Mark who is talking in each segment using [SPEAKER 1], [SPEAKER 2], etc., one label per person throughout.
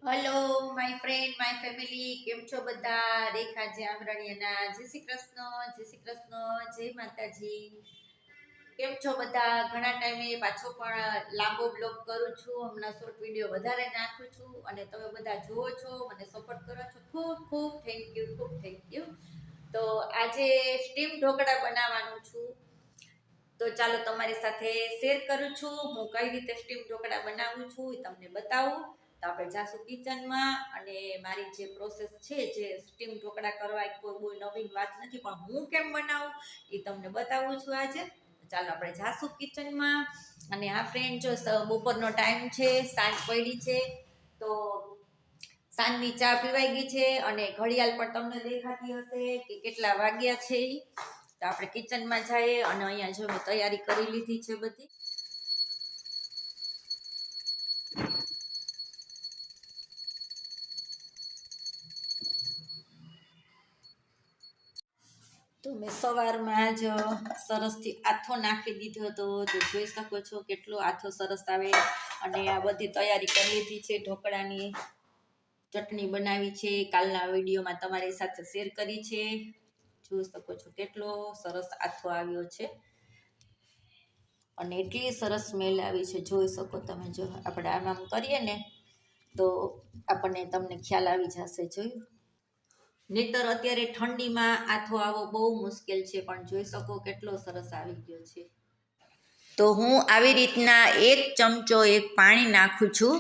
[SPEAKER 1] Hello my friend my family, કેમ છો બધા? રેખા જામરણિયાના જય શ્રી કૃષ્ણ, જય શ્રી કૃષ્ણ, જય માતાજી. કેમ છો બધા? ઘણા ટાઈમે પાછો પણ લાંબો બ્લોગ કરું છું. હમણાં શોર્ટ વિડીયો વધારે નાખું છું અને તમે બધા જુઓ છો, મને સપોર્ટ કરો છો. ખૂબ ખૂબ થેન્ક યુ, ખૂબ થેન્ક યુ. તો આજે સ્ટીમ ઢોકળા બનાવવાનું છું, તો ચાલો તમારી સાથે શેર કરું છું. હું કઈ રીતે સ્ટીમ ઢોકળા બનાવું છું એ તમને બતાવું. તો આપણે જાશું કિચનમાં અને મારી જે પ્રોસેસ છે, જે સ્ટીમ ઢોકળા કરવા કોઈ બહુ નવીન વાત નથી, પણ હું કેમ બનાવું એ તમને બતાવું છું આજે. ચાલો આપણે જાશું કિચનમાં. અને આ ફ્રેન્ડ, જો બપોરનો ટાઈમ છે, સાંજ પડી છે, તો સાંજની ચા પીવાઈ ગઈ છે અને ઘડિયાળ પણ તમને દેખાતી હશે કે કેટલા વાગ્યા છે. તો આપણે કિચનમાં જઈએ અને અહીંયા જો મેં તૈયારી કરી લીધી છે બધી. તો મેં સવારમાં જ સરસથી આથો નાખી દીધો હતો, તો જોઈ શકો છો કેટલો આથો સરસ આવે. અને આ બધી તૈયારી કરી લીધી છે. ઢોકળાની ચટણી બનાવી છે, કાલના વિડીયોમાં તમારી સાથે શેર કરી છે. જોઈ શકો છો કેટલો સરસ આથો આવ્યો છે અને એટલી સરસ સ્મેલ આવી છે. જોઈ શકો તમે, જો આપણે આમ કરીએ ને તો આપણને તમને ખ્યાલ આવી જશે. જોયું? નહીતર અત્યારે ઠંડીમાં આથો આવો બહુ મુશ્કેલ છે, પણ જોઈ શકો કેટલો સરસ આવી ગયો છે. તો હું આવી રીતના એક ચમચો પાણી નાખું છું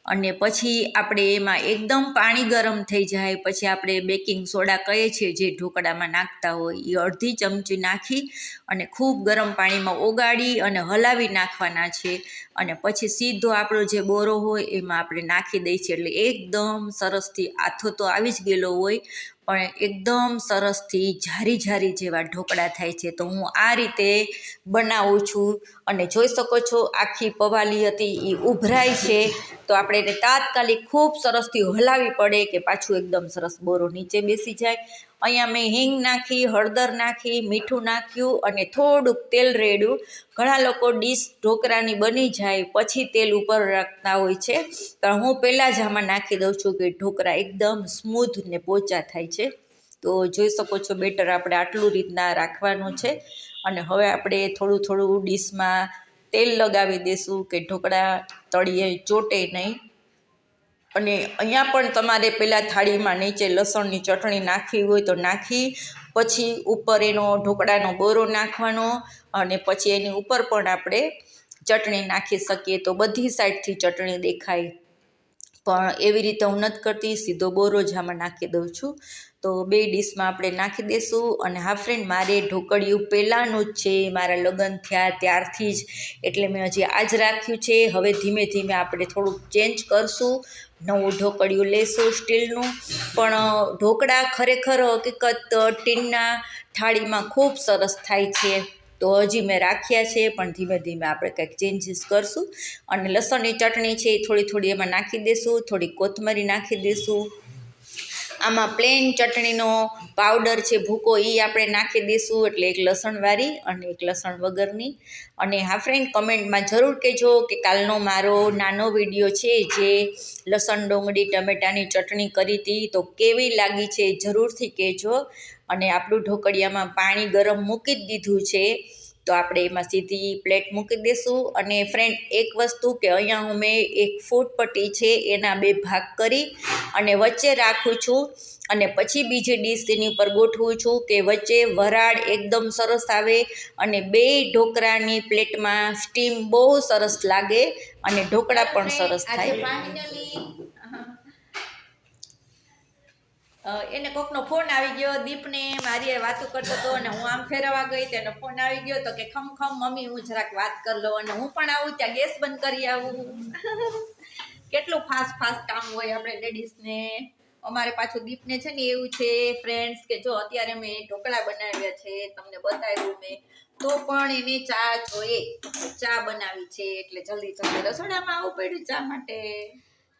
[SPEAKER 1] અને પછી આપણે એમાં એકદમ પાણી ગરમ થઈ જાય પછી આપણે બેકિંગ સોડા કહીએ છીએ, જે ઢોકળામાં નાખતા હોય, એ અડધી ચમચી નાખી અને ખૂબ ગરમ પાણીમાં ઓગાળી અને હલાવી નાખવાના છે. અને પછી સીધો આપણો જે બોરો હોય એમાં આપણે નાખી દઈએ છીએ, એટલે એકદમ સરસથી આથો તો આવી જ ગયેલો હોય, પણ એકદમ સરસથી જારી જારી જેવા ઢોકળા થાય છે. તો હું આ રીતે બનાવું છું અને જોઈ શકો છો આખી પવાલી હતી એ ઉભરાય છે, તો આપણે એને તાત્કાલિક ખૂબ સરસથી હલાવી પડે કે પાછું એકદમ સરસ બોરો નીચે બેસી જાય. અહીંયા મેં હિંગ નાખી, હળદર નાખી, મીઠું નાખ્યું અને થોડુંક તેલ રેડ્યું. ઘણા લોકો ડીશ ઢોકળાની બની જાય પછી તેલ ઉપર રાખતા હોય છે, પણ હું પહેલાં જ આમાં નાખી દઉં છું કે ઢોકળા એકદમ સ્મૂથ ને પોચા થાય છે. તો જોઈ શકો છો બેટર આપણે આટલું રીતના રાખવાનું છે. અને હવે આપણે થોડું થોડું ડીશમાં તેલ લગાવી દઈશું કે ઢોકળા તળિયે ચોટે નહીં. અને અહીંયા પણ તમારે પહેલાં થાળીમાં નીચે લસણની ચટણી નાખવી હોય તો નાખી, પછી ઉપર એનો ઢોકળાનો બોરો નાખવાનો અને પછી એની ઉપર પણ આપણે ચટણી નાખી શકીએ, તો બધી સાઈડથી ચટણી દેખાય. પણ એવી રીતે હું નથી કરતી, સીધો બોરો જ આમાં નાખી દઉં છું. તો બે ડીશમાં આપણે નાખી દઈશું. અને હા ફ્રેન્ડ, મારે ઢોકળિયું પહેલાંનું જ છે, મારા લગ્ન થયા ત્યારથી જ, એટલે મેં હજી આજ રાખ્યું છે. હવે ધીમે ધીમે આપણે થોડુંક ચેન્જ કરશું, નવું ઢોકળિયું લેશું સ્ટીલનું. પણ ઢોકળા ખરેખર હકીકત ટીનના થાળીમાં ખૂબ સરસ થાય છે. તો હજી મેં રાખ્યા છે, પણ ધીમે ધીમે આપણે કંઈક ચેન્જીસ કરશું. અને લસણની ચટણી છે એ થોડી થોડી એમાં નાખી દઈશું, થોડી કોથમરી નાખી દઈશું. આમાં પ્લેન ચટણીનો પાવડર છે ભૂકો, એ આપણે નાખી દઈશું, એટલે એક લસણવાળી અને એક લસણ વગરની. અને હા ફ્રેન્ડ, કમેન્ટમાં જરૂર કહેજો કે કાલનો મારો નાનો વિડીયો છે જે લસણ ડુંગળી ટમેટાની ચટણી કરી હતી, તો કેવી લાગી છે જરૂરથી કહેજો. અને આપણું ઢોકળિયામાં પાણી ગરમ મૂકી જ દીધું છે, તો આપણે એમાં સીધી પ્લેટ મૂકી દઈશું. અને ફ્રેન્ડ, એક વસ્તુ કે અહીંયા મેં એક ફૂટ પટ્ટી છે એના બે ભાગ કરી અને વચ્ચે રાખું છું અને પછી બીજી ડીશ એની ઉપર ગોઠવું છું કે વચ્ચે વરાળ એકદમ સરસ આવે અને બે ઢોકળાની પ્લેટમાં સ્ટીમ બહુ સરસ લાગે અને ઢોકળા પણ સરસ થાય. એને કોકનો ફોન આવી ગયો, દીપને મારી વાતો કરતો હતો અને હું આમ ફેરવા ગઈ તો એનો ફોન આવી ગયો, તો કે ખમ મમ્મી હું જરાક વાત કરી લઉં. અને હું પણ આવું ત્યાં ગેસ બંધ કરી આવું. કેટલું ફાસ્ટ ફાસ્ટ કામ હોય આપણે લેડીઝને. અમારે પાછું દીપને છે ને એવું છે ફ્રેન્ડ્સ કે જો અત્યારે મેં ઢોકળા બનાવ્યા છે, તમને બતાવ્યું મેં, તો પણ એને ચા જોઈએ, ચા બનાવી છે એટલે જલ્દી જલ્દી રસોડામાં આવવું પડ્યું ચા માટે.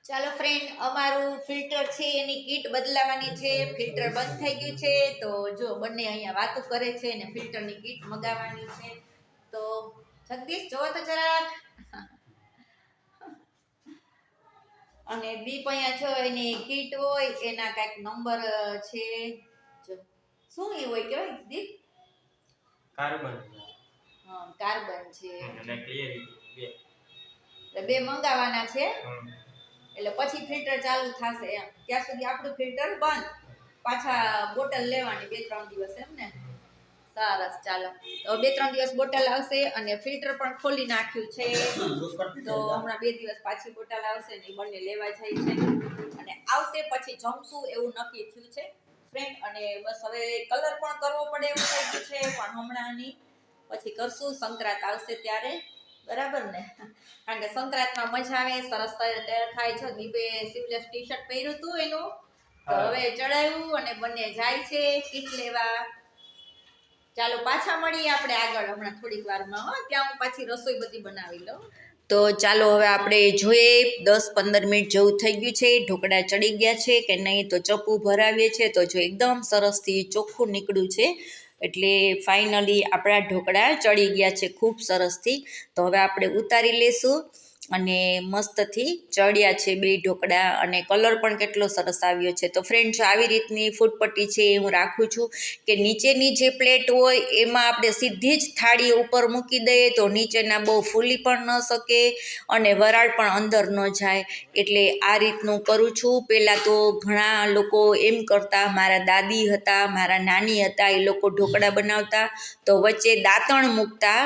[SPEAKER 1] ચાલો ફ્રેન્ડ, અમારું ફિલ્ટર છે એની કીટ બદલાવાની છે. ફિલ્ટર બંધ થઈ ગયું છે, તો જો બંને અહીંયા વાતો કરે છે ને ફિલ્ટરની કીટ મગાવવાની છે. તો જગદીશ, જોવો તો જરાક. અને દીપ અહીંયા જો એની કીટ હોય એના કાંઈક નંબર છે જો શું એ હોય કેવાય દીપ
[SPEAKER 2] કાર્બન
[SPEAKER 1] હા કાર્બન છે
[SPEAKER 2] અને ક્લિયરિટી
[SPEAKER 1] એટલે બે મંગાવવાના છે એટલે પછી ફિલ્ટર ચાલુ થશે એમ ત્યાં સુધી આપણું ફિલ્ટર બંધ પાછા બોટલ લેવાની 2-3 દિવસ એમ ને સરસ ચાલો તો 2-3 દિવસ બોટલ આવશે અને ફિલ્ટર પણ ખોલી નાખ્યું છે તો હમણાં 2 દિવસ પાછી બોટલ આવશે ને બંને લેવા જાય છે અને આવશે પછી જમશું એવું નક્કી થયું છે ફ્રેન્ડ અને બસ હવે કલર પણ કરવો પડે એવું થઈ ગયું છે પણ હમણાં નહીં પછી કરશું સંક્રાંત આવશે ત્યારે બરાબર ને કારણ કે સંક્રાંતમાં મજા આવે સરસ તૈયાર થાય છે દીપે સીવલેસ ટી શર્ટ પહેર્યું હતું એનું તો હવે ચડાવ્યું અને બંને જાય છે કીટ લેવા ચાલો પાછા મળીએ આપણે આગળ હમણાં થોડીક વારમાં હો ત્યાં હું પાછી રસોઈ બધી બનાવી લઉં તો ચાલો હવે આપણે જોઈએ 10-15 મિનિટ જેવું થઈ ગયું છે ઢોકળા ચડી ગયા છે કે નહીં તો ચપ્પુ ભરાવીએ છે તો જો એકદમ સરસથી ચોખ્ખું નીકળ્યું છે એટલે ફાઇનલી આપણા ઢોકળા ચડી ગયા છે ખૂબ સરસથી તો હવે આપણે ઉતારી લેશું અને મસ્તથી ચડ્યા છે બે ઢોકળા અને કલર પણ કેટલો સરસ આવ્યો છે તો ફ્રેન્ડ જો આવી રીતની ફૂટપટ્ટી છે એ હું રાખું છું કે નીચેની જે પ્લેટ હોય એમાં આપણે સીધી જ થાળી ઉપર મૂકી દઈએ તો નીચેના બહુ ફૂલી પણ ન શકે અને વરાળ પણ અંદર ન જાય એટલે આ રીતનું કરું છું પહેલાં તો ઘણા લોકો એમ કરતા મારા દાદી હતા મારા નાની હતા એ લોકો ઢોકળા બનાવતા તો વચ્ચે દાંતણ મૂકતા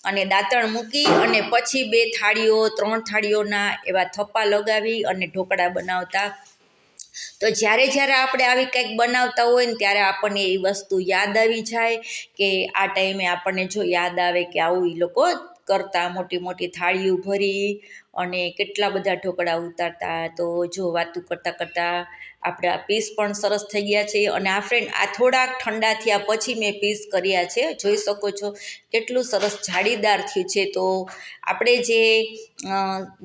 [SPEAKER 1] અને દાંતણ મૂકી અને પછી 2 થાળીઓ 3 થાળીઓના એવા થપ્પા લગાવી અને ઢોકળા બનાવતા તો જ્યારે આપણે આવી કંઈક બનાવતા હોય ને ત્યારે આપણને એ વસ્તુ યાદ આવી જાય કે આ ટાઈમે આપણને જો યાદ આવે કે આવું એ લોકો કરતા મોટી મોટી થાળીઓ ભરી અને કેટલા બધા ઢોકળા ઉતારતા તો જો વાતું કરતાં કરતાં આપણા પીસ પણ સરસ થઈ ગયા છે અને આ ફ્રેન્ડ આ થોડાક ઠંડા થયા પછી મેં પીસ કર્યા છે જોઈ શકો છો કેટલું સરસ જાળીદાર થયું છે તો આપણે જે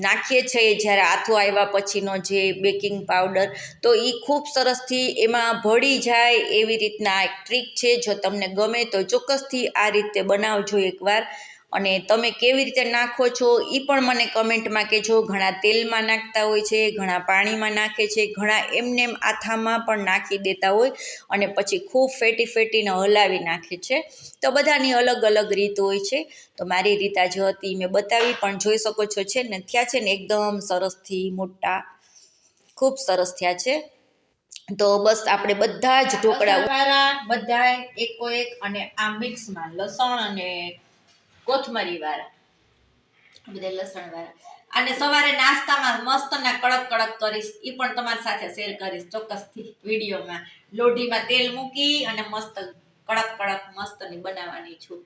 [SPEAKER 1] નાખીએ છીએ જ્યારે આથો આવ્યા પછીનો જે બેકિંગ પાવડર તો એ ખૂબ સરસથી એમાં ભળી જાય એવી રીતના એક ટ્રીક છે જો તમને ગમે તો ચોક્કસથી આ રીતે બનાવજો એકવાર અને તમે કેવી રીતે નાખો છો એ પણ મને કમેન્ટમાં કહેજો ઘણા તેલમાં નાખતા હોય છે ઘણા પાણીમાં નાખે છે ઘણા એમને આથામાં પણ નાખી દેતા હોય અને પછી ખૂબ ફેટીને હલાવી નાખે છે તો બધાની અલગ અલગ રીત હોય છે તો મારી રીત આજે હતી મેં બતાવી પણ જોઈ શકો છો છે ને થયા છે ને એકદમ સરસથી મોટા ખૂબ સરસ થયા છે તો બસ આપણે બધા જ ઢોકળા વાળા બધા એકો એક અને આ મિક્સમાં લસણ અને કોથમરી વાળા બધા લસણ વાળા અને સવારે નાસ્તામાં મસ્તના કડક કરીશ એ પણ તમારી સાથે શેર કરીશ ચોક્કસથી વિડીયોમાં લોઢીમાં તેલ મૂકી અને મસ્ત કડક મસ્તની બનાવવાની છું